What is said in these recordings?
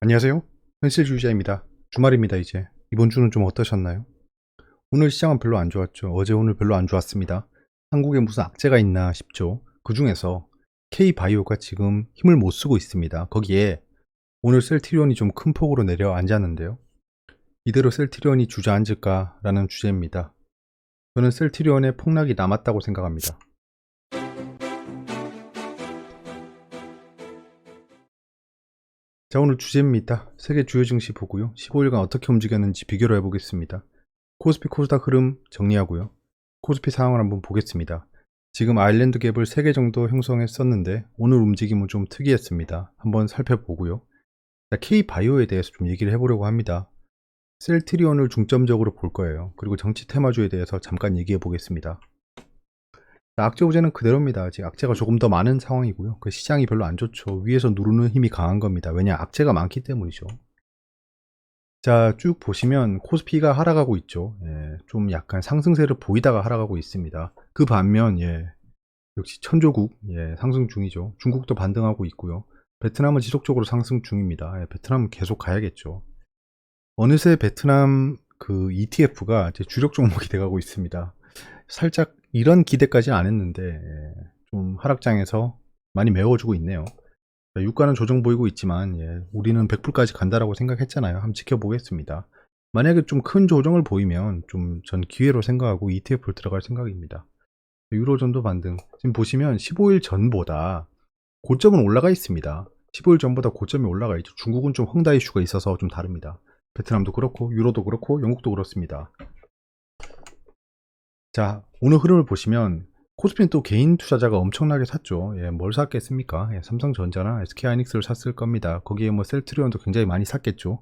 안녕하세요. 현실주의자입니다. 주말입니다, 이제. 이번 주는 좀 어떠셨나요? 오늘 시장은 별로 안 좋았죠. 어제 오늘 별로 안 좋았습니다. 한국에 무슨 악재가 있나 싶죠. 그 중에서 K바이오가 지금 힘을 못 쓰고 있습니다. 거기에 오늘 셀트리온이 좀 큰 폭으로 내려앉았는데요. 이대로 셀트리온이 주저앉을까라는 주제입니다. 저는 셀트리온의 폭락이 남았다고 생각합니다. 자, 오늘 주제입니다. 세계 주요 증시 보고요. 15일간 어떻게 움직였는지 비교를 해보겠습니다. 코스피 코스닥 흐름 정리하고요. 코스피 상황을 한번 보겠습니다. 지금 아일랜드 갭을 3개 정도 형성했었는데 오늘 움직임은 좀 특이했습니다. 한번 살펴보고요. K바이오에 대해서 좀 얘기를 해보려고 합니다. 셀트리온을 중점적으로 볼 거예요. 그리고 정치 테마주에 대해서 잠깐 얘기해 보겠습니다. 악재 호재는 그대로입니다. 아직 악재가 조금 더 많은 상황이고요. 그 시장이 별로 안 좋죠. 위에서 누르는 힘이 강한 겁니다. 왜냐, 악재가 많기 때문이죠. 자, 쭉 보시면 코스피가 하락하고 있죠. 예, 좀 약간 상승세를 보이다가 하락하고 있습니다. 그 반면 역시 천조국 상승 중이죠. 중국도 반등하고 있고요. 베트남은 지속적으로 상승 중입니다. 베트남은 계속 가야겠죠. 어느새 베트남 그 ETF가 제 주력 종목이 돼가고 있습니다. 살짝 이런 기대까지는 안 했는데 좀 하락장에서 많이 메워주고 있네요. 유가는 조정 보이고 있지만 우리는 100불까지 간다라고 생각했잖아요. 한번 지켜보겠습니다. 만약에 좀 큰 조정을 보이면 좀 전 기회로 생각하고 ETF를 들어갈 생각입니다. 유로존도 반등. 지금 보시면 15일 전보다 고점은 올라가 있습니다. 15일 전보다 고점이 올라가 있죠. 중국은 좀 헝다 이슈가 있어서 좀 다릅니다. 베트남도 그렇고 유로도 그렇고 영국도 그렇습니다. 자, 오늘 흐름을 보시면 코스피는 또 개인 투자자가 엄청나게 샀죠. 뭘 샀겠습니까? 삼성전자나 SK하이닉스를 샀을 겁니다. 거기에 뭐 셀트리온도 굉장히 많이 샀겠죠.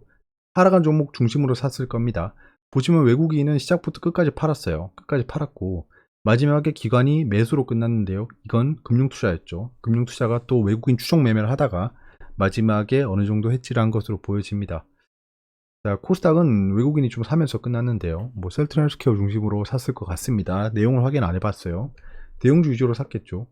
하락한 종목 중심으로 샀을 겁니다. 보시면 외국인은 시작부터 끝까지 팔았어요. 끝까지 팔았고 마지막에 기관이 매수로 끝났는데요. 이건 금융투자였죠. 금융투자가 또 외국인 추종 매매를 하다가 마지막에 어느 정도 해지를 한 것으로 보여집니다. 자, 코스닥은 외국인이 좀 사면서 끝났는데요. 뭐 셀트리온 헬스케어 중심으로 샀을 것 같습니다. 내용을 확인 안 해봤어요. 대형주 위주로 샀겠죠.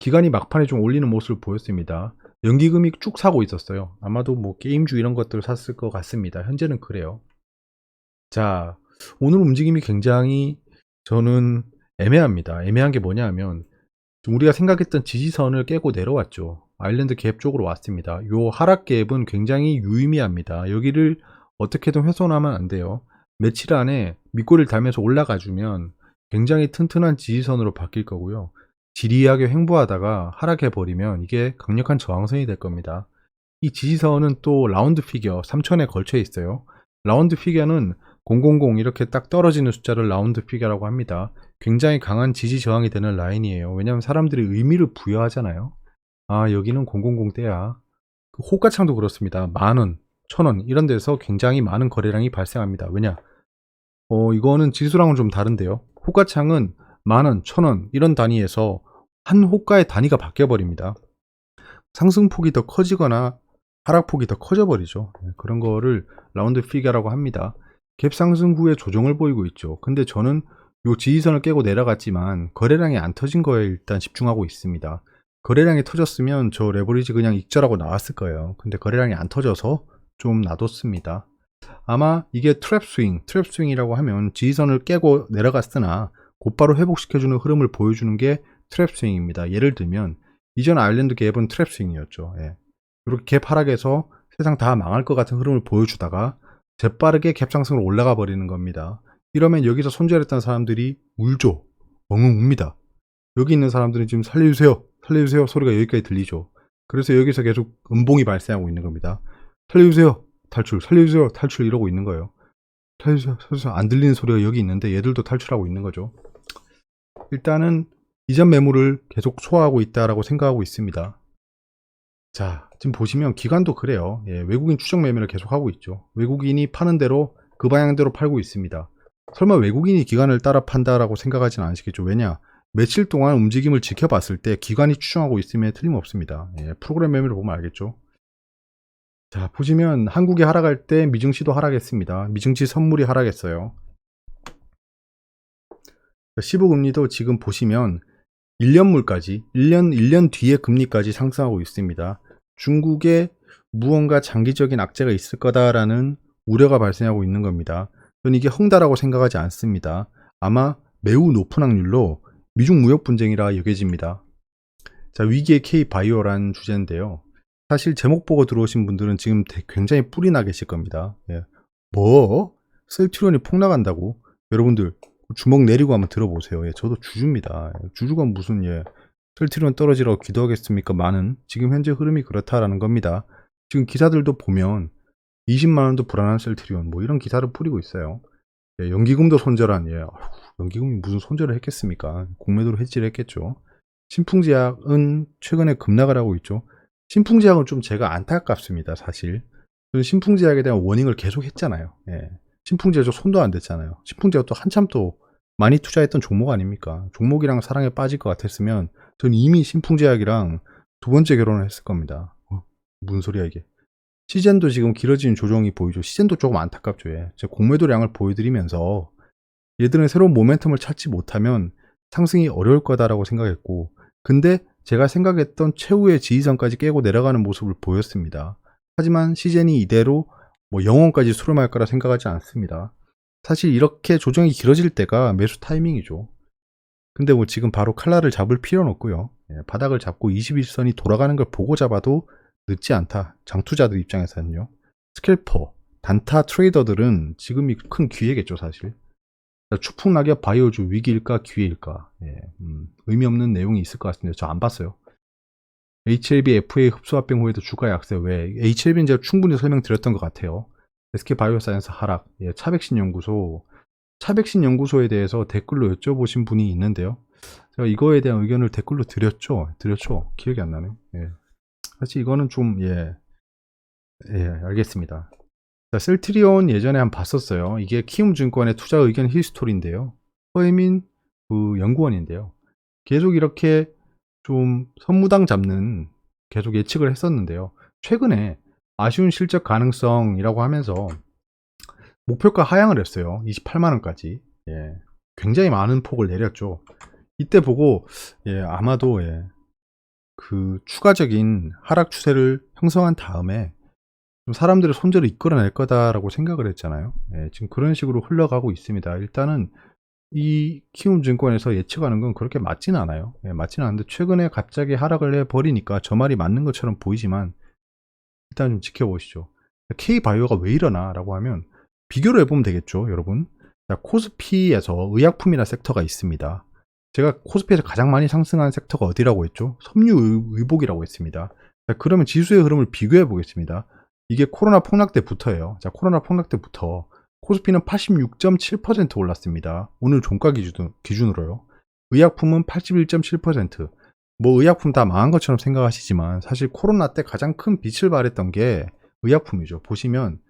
기관이 막판에 좀 올리는 모습을 보였습니다. 연기금이 쭉 사고 있었어요. 아마도 뭐 게임주 이런 것들을 샀을 것 같습니다. 현재는 그래요. 자, 오늘 움직임이 굉장히 저는 애매합니다. 애매한 게 뭐냐 하면 우리가 생각했던 지지선을 깨고 내려왔죠. 아일랜드 갭 쪽으로 왔습니다. 요 하락 갭은 굉장히 유의미합니다. 여기를 어떻게든 훼손하면 안 돼요. 며칠 안에 밑꼬리를 달면서 올라가 주면 굉장히 튼튼한 지지선으로 바뀔 거고요. 지리하게 횡보하다가 하락해 버리면 이게 강력한 저항선이 될 겁니다. 이 지지선은 또 라운드 피겨 3000에 걸쳐 있어요. 라운드 피겨는 000 이렇게 딱 떨어지는 숫자를 라운드 피겨라고 합니다. 굉장히 강한 지지 저항이 되는 라인이에요. 왜냐하면 사람들이 의미를 부여하잖아요. 아, 여기는 000대야. 그 호가창도 그렇습니다. 만원, 천원 이런 데서 굉장히 많은 거래량이 발생합니다. 왜냐? 이거는 지수랑은 좀 다른데요. 호가창은 만원, 천원 이런 단위에서 한 호가의 단위가 바뀌어 버립니다. 상승폭이 더 커지거나 하락폭이 더 커져 버리죠. 그런 거를 라운드 피겨라고 합니다. 갭 상승 후에 조정을 보이고 있죠. 근데 저는 요 지지선을 깨고 내려갔지만 거래량이 안 터진 거에 일단 집중하고 있습니다. 거래량이 터졌으면 저 레버리지 그냥 익절하고 나왔을 거예요. 근데 거래량이 안 터져서 좀 놔뒀습니다. 아마 이게 트랩 스윙이라고 하면 지지선을 깨고 내려갔으나 곧바로 회복시켜주는 흐름을 보여주는 게 트랩 스윙입니다. 예를 들면 이전 아일랜드 갭은 트랩 스윙이었죠. 이렇게 갭 하락에서 세상 다 망할 것 같은 흐름을 보여주다가 재빠르게 갭 상승으로 올라가 버리는 겁니다. 이러면 여기서 손절했던 사람들이 울죠. 엉엉 웁니다. 여기 있는 사람들은 지금 살려주세요, 살려주세요 소리가 여기까지 들리죠. 그래서 여기서 계속 음봉이 발생하고 있는 겁니다. 살려주세요, 탈출, 살려주세요, 탈출 이러고 있는 거예요. 살려주세요, 살려주세요. 안 들리는 소리가 여기 있는데 얘들도 탈출하고 있는 거죠. 일단은 이전 매물을 계속 소화하고 있다라고 생각하고 있습니다. 자, 지금 보시면 기관도 그래요. 외국인 추적 매매를 계속하고 있죠. 외국인이 파는 대로 그 방향대로 팔고 있습니다. 설마 외국인이 기관을 따라 판다라고 생각하지는 않으시겠죠. 왜냐? 며칠 동안 움직임을 지켜봤을 때 기관이 추정하고 있음에 틀림없습니다. 프로그램 매매를 보면 알겠죠. 자, 보시면 한국이 하락할 때 미증시도 하락했습니다. 미증시 선물이 하락했어요. 15금리도 지금 보시면 1년물까지 1년 뒤에 금리까지 상승하고 있습니다. 중국의 무언가 장기적인 악재가 있을 거다라는 우려가 발생하고 있는 겁니다. 저는 이게 헝다라고 생각하지 않습니다. 아마 매우 높은 확률로 미중 무역 분쟁이라 여겨집니다. 자, 위기의 K바이오라는 주제인데요. 사실 제목 보고 들어오신 분들은 지금 굉장히 뿔이 나 계실 겁니다. 예. 뭐? 셀트리온이 폭락한다고? 여러분들 주먹 내리고 한번 들어보세요. 예, 저도 주주입니다. 주주가 무슨 셀트리온 떨어지라고 기도하겠습니까? 많은 지금 현재 흐름이 그렇다라는 겁니다. 지금 기사들도 보면 20만원도 불안한 셀트리온 뭐 이런 기사를 뿌리고 있어요. 예, 연기금도 손절한 연기금이 무슨 손절을 했겠습니까? 공매도로 해지를 했겠죠. 신풍제약은 최근에 급락을 하고 있죠. 신풍제약은 좀 제가 안타깝습니다. 사실 저는 신풍제약에 대한 워닝을 계속 했잖아요. 예. 신풍제약 손도 안 댔잖아요. 신풍제약 또 한참 또 많이 투자했던 종목 아닙니까? 종목이랑 사랑에 빠질 것 같았으면 전 이미 신풍제약이랑 두 번째 결혼을 했을 겁니다. 무슨 소리야 이게. 시젠도 지금 길어지는 조정이 보이죠. 시젠도 조금 안타깝죠. 제가 공매도량을 보여드리면서 얘들은 새로운 모멘텀을 찾지 못하면 상승이 어려울 거다라고 생각했고, 근데 제가 생각했던 최후의 지지선까지 깨고 내려가는 모습을 보였습니다. 하지만 시젠이 이대로 뭐 영원까지 수렴할 거라 생각하지 않습니다. 사실 이렇게 조정이 길어질 때가 매수 타이밍이죠. 근데 뭐 지금 바로 칼날을 잡을 필요는 없고요. 바닥을 잡고 21선이 돌아가는 걸 보고 잡아도 늦지 않다. 장투자들 입장에서는요. 스캘퍼, 단타 트레이더들은 지금이 큰 기회겠죠, 사실. 추풍낙엽 바이오주 위기일까 기회일까. 의미 없는 내용이 있을 것 같은데 저 안 봤어요. HLB FA 흡수합병 후에도 주가 약세. 왜? HLB는 제가 충분히 설명드렸던 것 같아요. SK바이오사이언스 하락, 차백신 연구소에 대해서 댓글로 여쭤보신 분이 있는데요. 제가 이거에 대한 의견을 댓글로 드렸죠. 기억이 안 나네. 사실 이거는 좀 알겠습니다. 자, 셀트리온 예전에 한번 봤었어요. 이게 키움증권의 투자 의견 히스토리인데요. 허혜민 그 연구원인데요. 계속 이렇게 좀 선무당 잡는 계속 예측을 했었는데요. 최근에 아쉬운 실적 가능성이라고 하면서 목표가 하향을 했어요. 28만원까지. 굉장히 많은 폭을 내렸죠. 이때 보고 아마도 그 추가적인 하락 추세를 형성한 다음에 좀 사람들의 손절을 이끌어낼 거다라고 생각을 했잖아요. 지금 그런 식으로 흘러가고 있습니다. 일단은 이 키움증권에서 예측하는 건 그렇게 맞지는 않아요. 맞지는 않는데 최근에 갑자기 하락을 해버리니까 저 말이 맞는 것처럼 보이지만 일단 좀 지켜보시죠. K바이오가 왜 이러나 라고 하면 비교를 해보면 되겠죠, 여러분. 자, 코스피에서 의약품이라는 섹터가 있습니다. 제가 코스피에서 가장 많이 상승한 섹터가 어디라고 했죠? 섬유의복이라고 했습니다. 자, 그러면 지수의 흐름을 비교해 보겠습니다. 이게 코로나 폭락 때부터예요. 자, 코로나 폭락 때부터 코스피는 86.7% 올랐습니다. 오늘 종가 기준으로요. 의약품은 81.7%. 뭐 의약품 다 망한 것처럼 생각하시지만 사실 코로나 때 가장 큰 빛을 발했던 게 의약품이죠. 보시면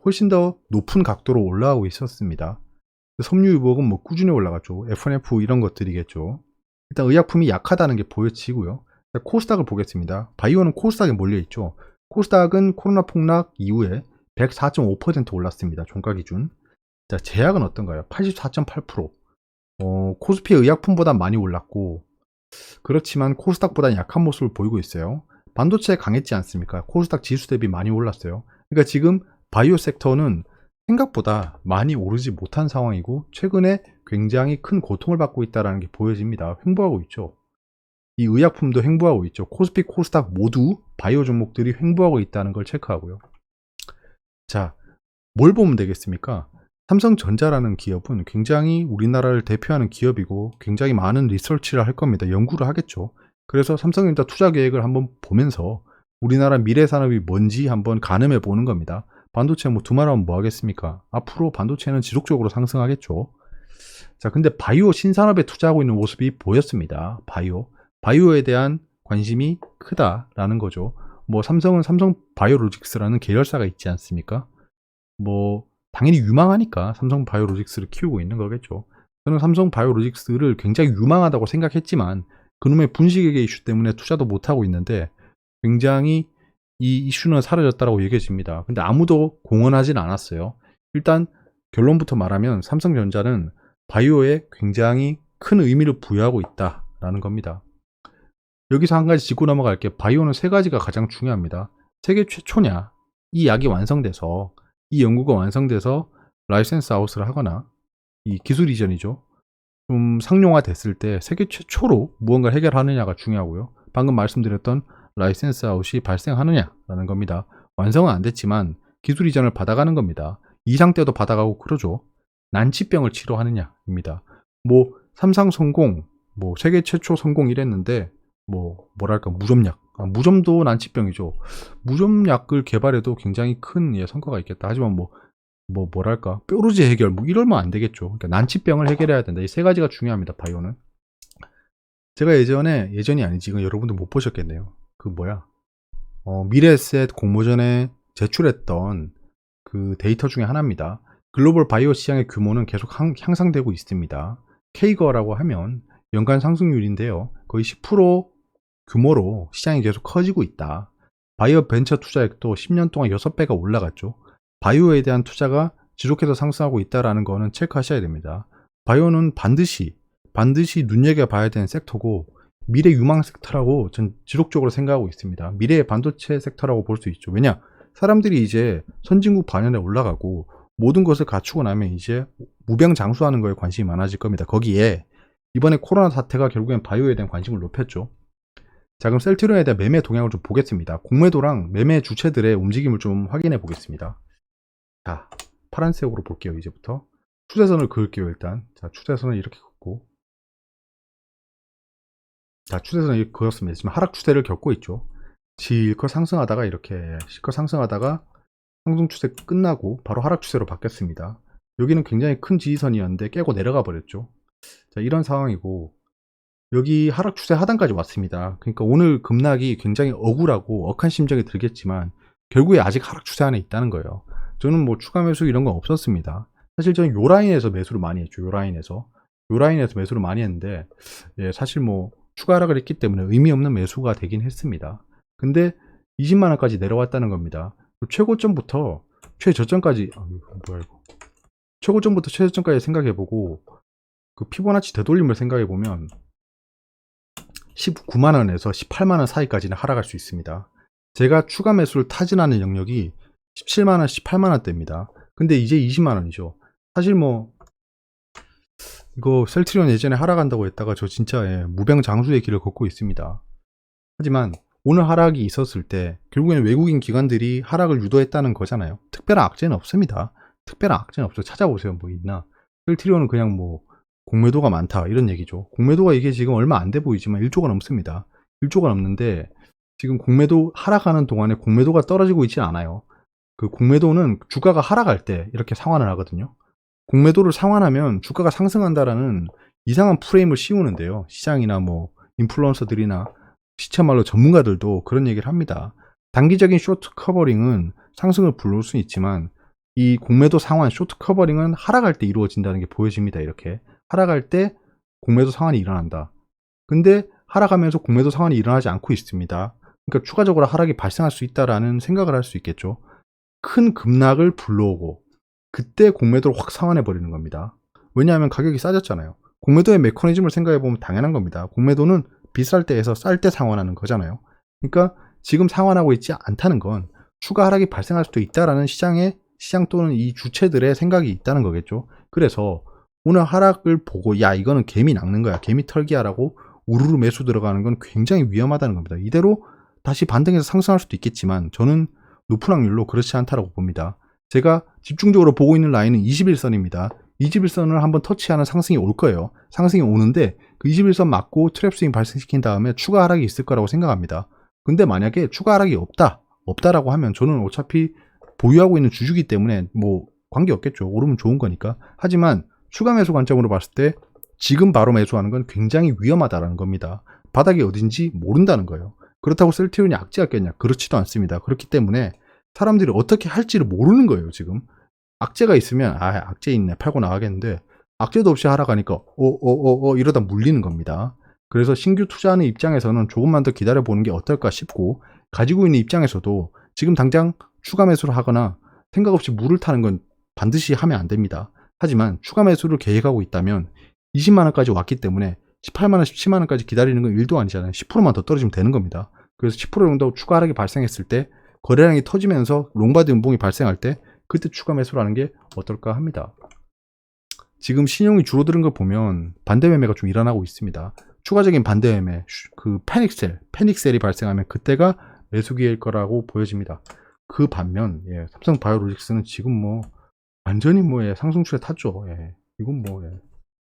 훨씬 더 높은 각도로 올라가고 있었습니다. 섬유유복은 뭐 꾸준히 올라갔죠. F&F 이런 것들이겠죠. 일단 의약품이 약하다는 게 보여지고요. 코스닥을 보겠습니다. 바이오는 코스닥에 몰려있죠. 코스닥은 코로나 폭락 이후에 104.5% 올랐습니다. 종가 기준. 자, 제약은 어떤가요? 84.8%. 코스피 의약품보다 많이 올랐고, 그렇지만 코스닥보다 약한 모습을 보이고 있어요. 반도체 강했지 않습니까? 코스닥 지수 대비 많이 올랐어요. 그러니까 지금 바이오 섹터는 생각보다 많이 오르지 못한 상황이고 최근에 굉장히 큰 고통을 받고 있다는 게 보여집니다. 횡보하고 있죠. 이 의약품도 횡보하고 있죠. 코스피, 코스닥 모두 바이오 종목들이 횡보하고 있다는 걸 체크하고요. 자, 뭘 보면 되겠습니까? 삼성전자라는 기업은 굉장히 우리나라를 대표하는 기업이고 굉장히 많은 리서치를 할 겁니다. 연구를 하겠죠. 그래서 삼성전자 투자 계획을 한번 보면서 우리나라 미래 산업이 뭔지 한번 가늠해 보는 겁니다. 반도체 뭐 두말하면 뭐 하겠습니까? 앞으로 반도체는 지속적으로 상승하겠죠. 자, 근데 바이오 신산업에 투자하고 있는 모습이 보였습니다. 바이오에 대한 관심이 크다라는 거죠. 뭐 삼성은 삼성 바이오로직스라는 계열사가 있지 않습니까? 뭐 당연히 유망하니까 삼성 바이오로직스를 키우고 있는 거겠죠. 저는 삼성 바이오로직스를 굉장히 유망하다고 생각했지만 그놈의 분식회계 이슈 때문에 투자도 못하고 있는데 굉장히 이 이슈는 사라졌다고 얘기해집니다. 근데 아무도 공언하진 않았어요. 일단 결론부터 말하면 삼성전자는 바이오에 굉장히 큰 의미를 부여하고 있다라는 겁니다. 여기서 한 가지 짚고 넘어갈게요. 바이오는 세 가지가 가장 중요합니다. 세계 최초냐, 이 약이 완성돼서, 이 연구가 완성돼서 라이센스 아웃을 하거나, 이 기술 이전이죠. 좀 상용화 됐을 때 세계 최초로 무언가를 해결하느냐가 중요하고요. 방금 말씀드렸던 라이센스 아웃이 발생하느냐라는 겁니다. 완성은 안 됐지만 기술 이전을 받아가는 겁니다. 이상 때도 받아가고 그러죠. 난치병을 치료하느냐입니다. 뭐 삼상 성공, 뭐 세계 최초 성공 이랬는데 뭐랄까 무좀약, 무좀도 난치병이죠. 무좀약을 개발해도 굉장히 큰 성과가 있겠다. 하지만 뭐랄까 뾰루지 해결 이러면 안 되겠죠. 그러니까 난치병을 해결해야 된다. 이 세 가지가 중요합니다. 바이오는. 제가 예전이 아니지 이건 여러분들 못 보셨겠네요. 그 미래에셋 공모전에 제출했던 그 데이터 중에 하나입니다. 글로벌 바이오 시장의 규모는 계속 향상되고 있습니다. 케이거라고 하면 연간 상승률인데요. 거의 10% 규모로 시장이 계속 커지고 있다. 바이오 벤처 투자액도 10년 동안 6배가 올라갔죠. 바이오에 대한 투자가 지속해서 상승하고 있다는 거는 체크하셔야 됩니다. 바이오는 반드시 눈여겨봐야 되는 섹터고 미래 유망 섹터라고 전 지속적으로 생각하고 있습니다. 미래의 반도체 섹터라고 볼 수 있죠. 왜냐? 사람들이 이제 선진국 반열에 올라가고 모든 것을 갖추고 나면 이제 무병장수하는 거에 관심이 많아질 겁니다. 거기에 이번에 코로나 사태가 결국엔 바이오에 대한 관심을 높였죠. 자, 그럼 셀트리온에 대한 매매 동향을 좀 보겠습니다. 공매도랑 매매 주체들의 움직임을 좀 확인해 보겠습니다. 자, 파란색으로 볼게요. 이제부터 추세선을 그을게요. 일단 자, 추세선을 이렇게 긋고, 자, 추세선을 이렇게 그었습니다. 지금 하락 추세를 겪고 있죠. 실컷 상승하다가 이렇게 실컷 상승하다가 상승 추세 끝나고 바로 하락 추세로 바뀌었습니다. 여기는 굉장히 큰 지지선이었는데 깨고 내려가 버렸죠. 자, 이런 상황이고 여기 하락 추세 하단까지 왔습니다. 그러니까 오늘 급락이 굉장히 억울하고 억한 심정이 들겠지만 결국에 아직 하락 추세 안에 있다는 거예요. 저는 뭐 추가 매수 이런 건 없었습니다. 사실 저는 요 라인에서 매수를 많이 했죠. 요 라인에서 매수를 많이 했는데 사실 뭐 추가 하락을 했기 때문에 의미 없는 매수가 되긴 했습니다. 근데 20만원까지 내려왔다는 겁니다. 최고점부터 최저점까지 최고점부터 최저점까지 생각해보고 그 피보나치 되돌림을 생각해보면 19만원에서 18만원 사이까지는 하락할 수 있습니다. 제가 추가 매수를 타진하는 영역이 17만원, 18만원대입니다. 근데 이제 20만원이죠. 사실 이거 셀트리온 예전에 하락한다고 했다가 저 진짜 무병장수의 길을 걷고 있습니다. 하지만 오늘 하락이 있었을 때 결국에는 외국인 기관들이 하락을 유도했다는 거잖아요. 특별한 악재는 없습니다. 특별한 악재는 없어요. 찾아보세요. 뭐 있나. 셀트리온은 그냥 공매도가 많다 이런 얘기죠. 공매도가 이게 지금 얼마 안 돼 보이지만 1조가 넘습니다. 1조가 넘는데 지금 공매도 하락하는 동안에 공매도가 떨어지고 있지 않아요. 그 공매도는 주가가 하락할 때 이렇게 상환을 하거든요. 공매도를 상환하면 주가가 상승한다라는 이상한 프레임을 씌우는데요. 시장이나 인플루언서들이나 시체말로 전문가들도 그런 얘기를 합니다. 단기적인 쇼트 커버링은 상승을 불러올 수 있지만 이 공매도 상환 쇼트 커버링은 하락할 때 이루어진다는 게 보여집니다. 이렇게 하락할 때 공매도 상환이 일어난다. 근데 하락하면서 공매도 상환이 일어나지 않고 있습니다. 그러니까 추가적으로 하락이 발생할 수 있다라는 생각을 할 수 있겠죠. 큰 급락을 불러오고 그때 공매도를 확 상환해 버리는 겁니다. 왜냐하면 가격이 싸졌잖아요. 공매도의 메커니즘을 생각해 보면 당연한 겁니다. 공매도는 비쌀 때에서 쌀 때 상환하는 거잖아요. 그러니까 지금 상환하고 있지 않다는 건 추가 하락이 발생할 수도 있다라는 시장 또는 이 주체들의 생각이 있다는 거겠죠. 그래서 오늘 하락을 보고 이거는 개미 낚는 거야, 개미 털기야라고 우르르 매수 들어가는 건 굉장히 위험하다는 겁니다. 이대로 다시 반등해서 상승할 수도 있겠지만 저는 높은 확률로 그렇지 않다라고 봅니다. 제가 집중적으로 보고 있는 라인은 21선입니다. 21선을 한번 터치하는 상승이 올 거예요. 상승이 오는데 그 21선 맞고 트랩 스윙 발생시킨 다음에 추가 하락이 있을 거라고 생각합니다. 근데 만약에 추가 하락이 없다라고 하면 저는 어차피 보유하고 있는 주주기 때문에 관계없겠죠. 오르면 좋은 거니까. 하지만 추가 매수 관점으로 봤을 때 지금 바로 매수하는 건 굉장히 위험하다라는 겁니다. 바닥이 어딘지 모른다는 거예요. 그렇다고 셀트리온이 악재였겠냐? 그렇지도 않습니다. 그렇기 때문에 사람들이 어떻게 할지를 모르는 거예요. 지금 악재가 있으면 악재 있네 팔고 나가겠는데 악재도 없이 하락하니까 이러다 물리는 겁니다. 그래서 신규 투자하는 입장에서는 조금만 더 기다려보는 게 어떨까 싶고, 가지고 있는 입장에서도 지금 당장 추가 매수를 하거나 생각 없이 물을 타는 건 반드시 하면 안 됩니다. 하지만 추가 매수를 계획하고 있다면 20만원까지 왔기 때문에 18만원, 17만원까지 기다리는 건 1도 아니잖아요. 10%만 더 떨어지면 되는 겁니다. 그래서 10% 정도 추가 하락이 발생했을 때 거래량이 터지면서 롱바디 음봉이 발생할 때 그때 추가 매수를 하는 게 어떨까 합니다. 지금 신용이 줄어드는 걸 보면 반대 매매가 좀 일어나고 있습니다. 추가적인 반대 매매, 그 패닉셀이 발생하면 그때가 매수 기회일 거라고 보여집니다. 그 반면 삼성 바이오로직스는 지금 뭐 완전히 상승 추세 탔죠. 이건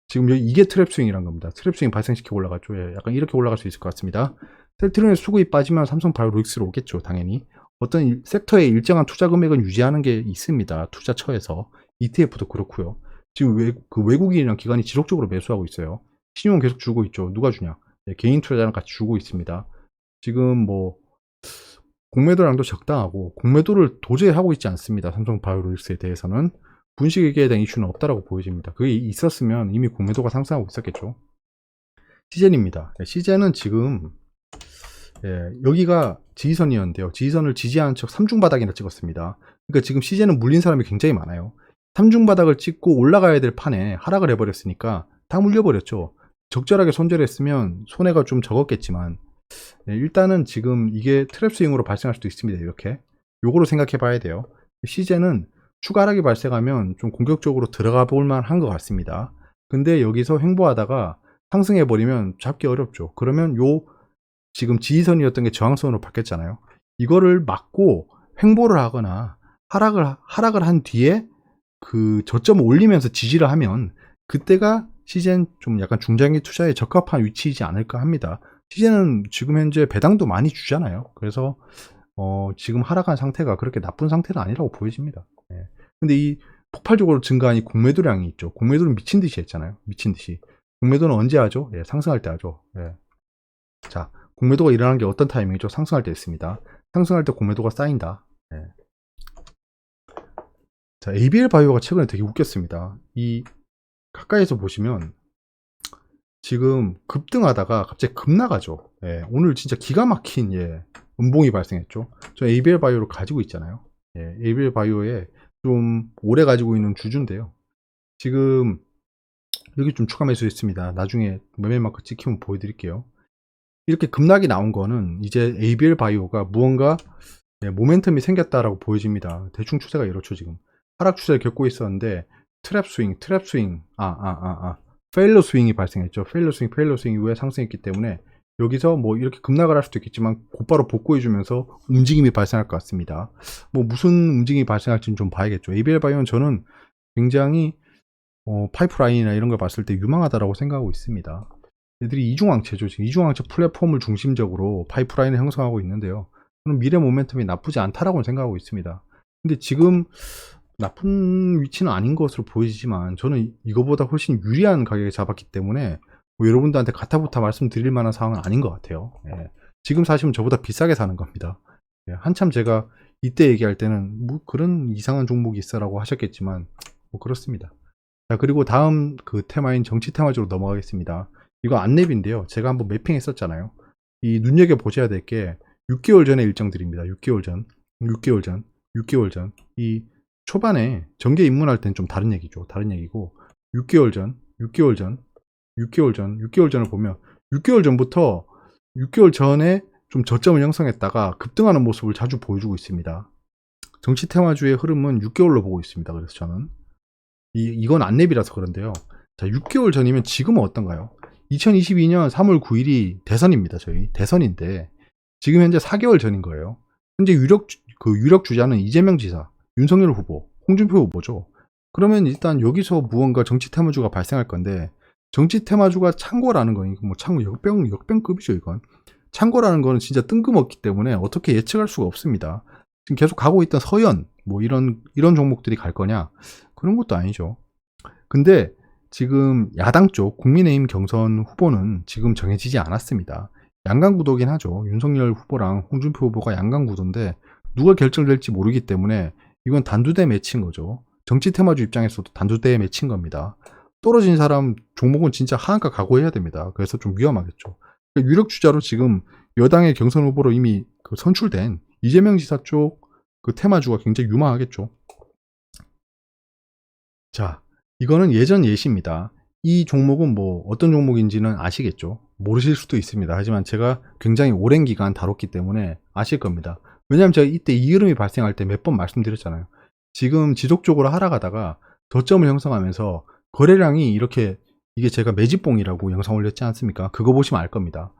지금 이게 트랩 스윙이란 겁니다. 트랩 스윙 발생시키고 올라갔죠. 약간 이렇게 올라갈 수 있을 것 같습니다. 셀트리온의 수급이 빠지면 삼성 바이오로직스로 오겠죠. 당연히. 어떤 섹터에 일정한 투자 금액은 유지하는 게 있습니다. 투자처에서. ETF도 그렇고요. 지금 외국인이랑 기관이 지속적으로 매수하고 있어요. 신용은 계속 주고 있죠. 누가 주냐? 개인 투자자랑 같이 주고 있습니다. 지금 공매도량도 적당하고 공매도를 도저히 하고 있지 않습니다. 삼성 바이오로직스에 대해서는 분식회계에 대한 이슈는 없다라고 보여집니다. 그게 있었으면 이미 공매도가 상승하고 있었겠죠. 시젠입니다. 시젠은 지금 여기가 지지선이었는데요. 지지선을 지지하는 척 3중 바닥이나 찍었습니다. 그러니까 지금 시젠은 물린 사람이 굉장히 많아요. 3중 바닥을 찍고 올라가야 될 판에 하락을 해버렸으니까 다 물려버렸죠. 적절하게 손절했으면 손해가 좀 적었겠지만 일단은 지금 이게 트랩 스윙으로 발생할 수도 있습니다. 이렇게 요거로 생각해 봐야 돼요. 시젠은 추가 하락이 발생하면 좀 공격적으로 들어가 볼 만한 것 같습니다. 근데 여기서 횡보하다가 상승해 버리면 잡기 어렵죠. 그러면 지금 지지선이었던 게 저항선으로 바뀌었잖아요. 이거를 막고 횡보를 하거나 하락을 한 뒤에 그 저점을 올리면서 지지를 하면 그때가 시젠 좀 약간 중장기 투자에 적합한 위치이지 않을까 합니다. 시젠은 지금 현재 배당도 많이 주잖아요. 그래서 지금 하락한 상태가 그렇게 나쁜 상태는 아니라고 보여집니다. 근데 이 폭발적으로 증가한 이 공매도량이 있죠. 공매도는 미친 듯이 했잖아요. 미친 듯이. 공매도는 언제 하죠? 상승할 때 하죠. 자, 공매도가 일어나는 게 어떤 타이밍이죠? 상승할 때 있습니다. 상승할 때 공매도가 쌓인다. 자, ABL 바이오가 최근에 되게 웃겼습니다. 이 가까이서 보시면 지금 급등하다가 갑자기 급나가죠. 오늘 진짜 기가 막힌 음봉이 발생했죠. 저 ABL 바이오를 가지고 있잖아요. ABL 바이오에 좀 오래 가지고 있는 주주인데요. 지금 여기 좀 추가 매수했습니다. 나중에 매매 마크 찍히면 보여드릴게요. 이렇게 급락이 나온 거는 이제 ABL 바이오가 무언가 모멘텀이 생겼다라고 보여집니다. 대충 추세가 이렇죠. 지금 하락 추세를 겪고 있었는데 트랩 스윙 페일러 스윙이 발생했죠. 페일러 스윙 이후에 상승했기 때문에 여기서 이렇게 급락을 할 수도 있겠지만 곧바로 복구해주면서 움직임이 발생할 것 같습니다. 무슨 움직임이 발생할지는 좀 봐야겠죠. ABL 바이오는 저는 굉장히 파이프라인이나 이런 걸 봤을 때 유망하다라고 생각하고 있습니다. 얘들이 이중항체죠. 지금 이중항체 플랫폼을 중심적으로 파이프라인을 형성하고 있는데요. 저는 미래 모멘텀이 나쁘지 않다라고 생각하고 있습니다. 근데 지금 나쁜 위치는 아닌 것으로 보이지만 저는 이거보다 훨씬 유리한 가격에 잡았기 때문에 여러분들한테 가타부타 말씀드릴 만한 상황은 아닌 것 같아요. 지금 사시면 저보다 비싸게 사는 겁니다. 한참 제가 이때 얘기할 때는 그런 이상한 종목이 있어라고 하셨겠지만 그렇습니다. 자, 그리고 다음 그 테마인 정치 테마주로 넘어가겠습니다. 이거 안랩인데요. 제가 한번 매핑했었잖아요. 이 눈여겨보셔야 될 게 6개월 전의 일정들입니다. 6개월 전. 이 초반에 정계 입문할 땐 좀 다른 얘기죠. 다른 얘기고 6개월 전을 보면 6개월 전부터 6개월 전에 좀 저점을 형성했다가 급등하는 모습을 자주 보여주고 있습니다. 정치 테마주의 흐름은 6개월로 보고 있습니다. 그래서 저는 이건 안랩이라서 그런데요. 자, 6개월 전이면 지금은 어떤가요? 2022년 3월 9일이 대선입니다. 저희 대선인데 지금 현재 4개월 전인 거예요. 현재 유력 주자는 이재명 지사, 윤석열 후보, 홍준표 후보죠. 그러면 일단 여기서 무언가 정치 테마주가 발생할 건데 정치 테마주가 창고라는 건 창고 역병급이죠. 이건 창고라는 거는 진짜 뜬금없기 때문에 어떻게 예측할 수가 없습니다. 지금 계속 가고 있던 서현 이런 종목들이 갈 거냐 그런 것도 아니죠. 근데 지금 야당 쪽 국민의힘 경선 후보는 지금 정해지지 않았습니다. 양강구도긴 하죠. 윤석열 후보랑 홍준표 후보가 양강구도인데 누가 결정될지 모르기 때문에 이건 단두대 매치인 거죠. 정치 테마주 입장에서도 단두대에 매친 겁니다. 떨어진 사람 종목은 진짜 하한가 각오해야 됩니다. 그래서 좀 위험하겠죠. 유력 주자로 지금 여당의 경선 후보로 이미 선출된 이재명 지사 쪽 그 테마주가 굉장히 유망하겠죠. 자, 이거는 예전 예시입니다. 이 종목은 어떤 종목인지는 아시겠죠? 모르실 수도 있습니다. 하지만 제가 굉장히 오랜 기간 다뤘기 때문에 아실 겁니다. 왜냐하면 제가 이때 이 흐름이 발생할 때 몇 번 말씀드렸잖아요. 지금 지속적으로 하락하다가 저점을 형성하면서 거래량이 이렇게, 이게 제가 매집봉이라고 영상 올렸지 않습니까? 그거 보시면 알 겁니다.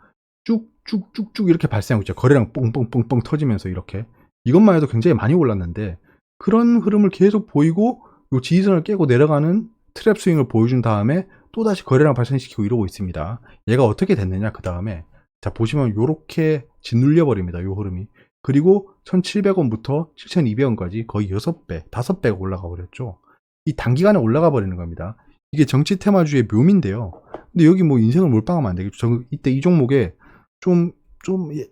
쭉쭉쭉쭉 이렇게 발생하고 있죠. 거래량 뻥뻥뻥뻥 터지면서 이렇게. 이것만 해도 굉장히 많이 올랐는데 그런 흐름을 계속 보이고 요 지지선을 깨고 내려가는 트랩 스윙을 보여준 다음에 또다시 거래량 발생시키고 이러고 있습니다. 얘가 어떻게 됐느냐, 그 다음에. 자, 보시면 요렇게 짓눌려 버립니다. 요 흐름이. 그리고 1,700원부터 7,200원까지 거의 6배, 5배가 올라가 버렸죠. 이 단기간에 올라가 버리는 겁니다. 이게 정치 테마주의 묘미인데요. 근데 여기 뭐 인생을 몰빵하면 안 되겠죠. 이때 이 종목에 좀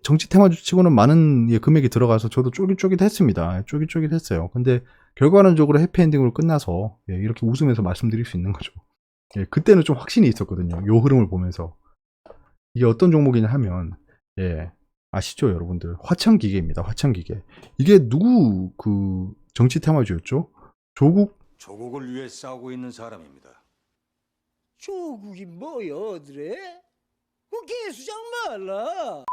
정치 테마주 치고는 많은 금액이 들어가서 저도 쫄깃쫄깃했습니다. 쫄깃쫄깃했어요. 근데 결과론적으로 해피엔딩으로 끝나서 이렇게 웃으면서 말씀드릴 수 있는 거죠. 그때는 좀 확신이 있었거든요. 요 흐름을 보면서. 이게 어떤 종목이냐 하면, 아시죠, 여러분들? 화천기계입니다. 화천기계. 이게 누구 그 정치 테마주였죠? 조국을 위해 싸우고 있는 사람입니다. 조국이 뭐여 어드래? 그 개수장 말라.